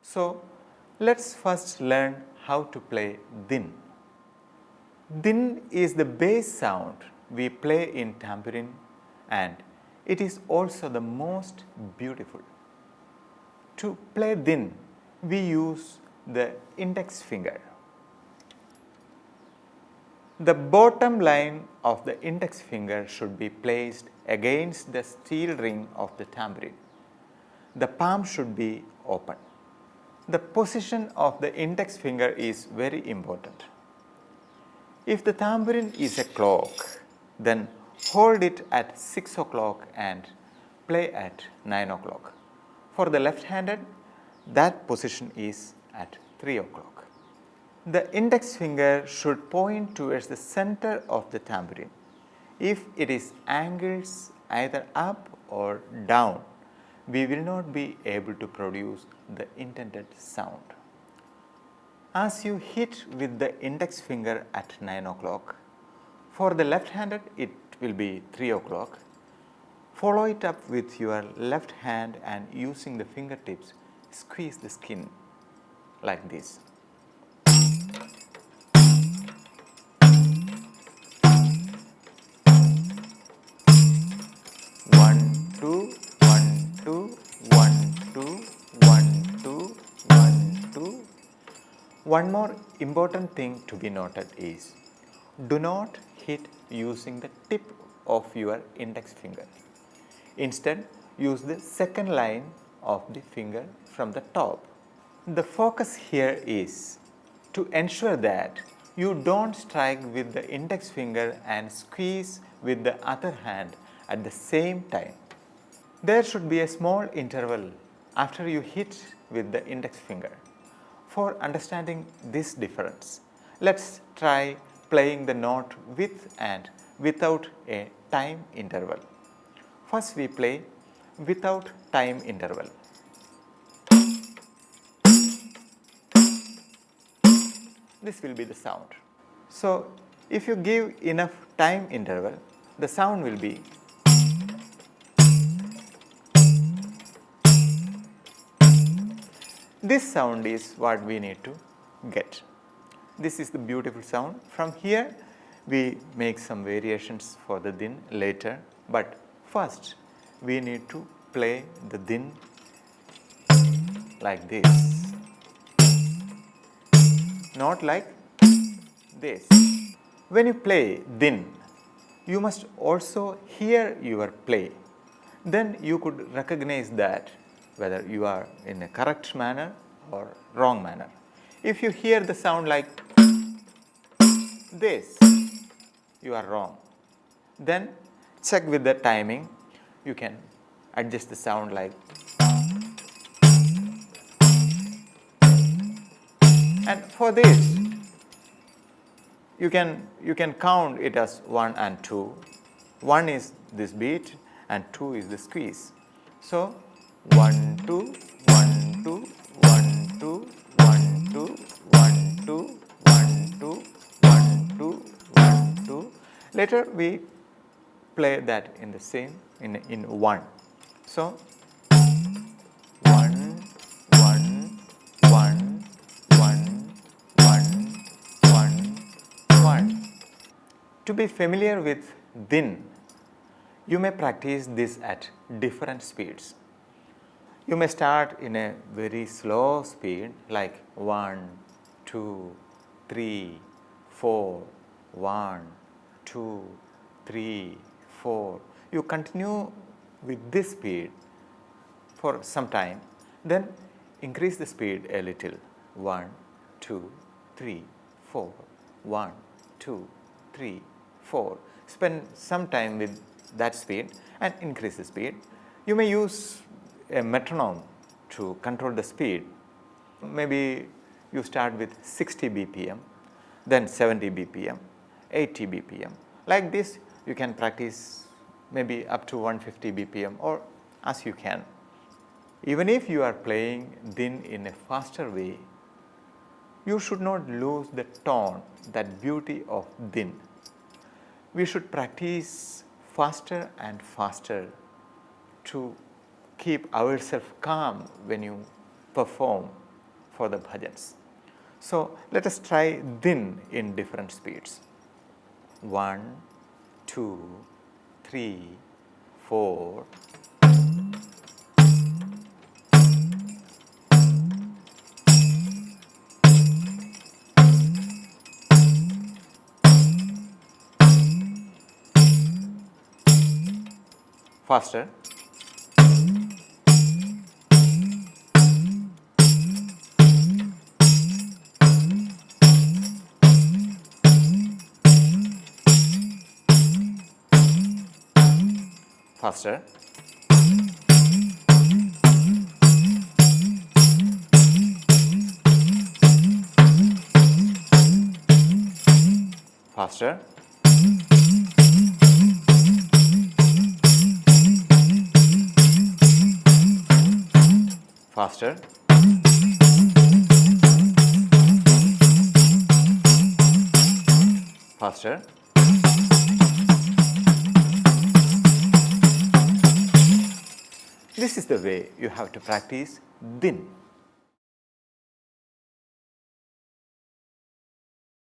So, let's first learn how to play din. Din is the bass sound we play in tambourine, and it is also the most beautiful. To play din, we use the index finger. The bottom line of the index finger should be placed against the steel ring of the tambourine. The palm should be open. The position of the index finger is very important. If the tambourine is a clock, then hold it at 6 o'clock and play at 9 o'clock. For the left-handed, that position is at 3 o'clock. The index finger should point towards the center of the tambourine. If it is angles either up or down, we will not be able to produce the intended sound. As you hit with the index finger at 9 o'clock, for the left-handed it will be 3 o'clock. Follow it up with your left hand and using the fingertips squeeze the skin like this. One more important thing to be noted is, do not hit using the tip of your index finger. Instead, use the second line of the finger from the top. The focus here is to ensure that you don't strike with the index finger and squeeze with the other hand at the same time. There should be a small interval after you hit with the index finger. For understanding this difference, let's try playing the note with and without a time interval. First we play without time interval. This will be the sound. So, if you give enough time interval, the sound will be . This sound is what we need to get. This is the beautiful sound. From here, we make some variations for the din later, but first we need to play the din like this, not like this. When you play din, you must also hear your play. Then you could recognize that whether you are in a correct manner or wrong manner. If you hear the sound like this, you are wrong. Then check with the timing. You can adjust the sound like, and for this you can count it as 1 and 2. 1 is this beat and 2 is the squeeze. So 1 2 1 2 1 2 1 2 1 2 1 2 1 2 1 2. Later we play that in the same in 1. So 1 1 1 1 1 1 1. To be familiar with din, you may practice this at different speeds. You may start in a very slow speed like 1, 2, 3, 4, 1, 2, 3, 4. You continue with this speed for some time, then increase the speed a little. 1, 2, 3, 4, 1, 2, 3, 4. Spend some time with that speed and increase the speed. You may use a metronome to control the speed. Maybe you start with 60 BPM, then 70 BPM, 80 BPM. Like this, you can practice maybe up to 150 BPM or as you can. Even if you are playing din in a faster way, you should not lose the tone, that beauty of din. We should practice faster and faster to keep ourselves calm when you perform for the bhajans. So let us try din in different speeds. 1, 2, 3, 4. Faster. Faster. Faster. Faster. Faster. This is the way you have to practice din.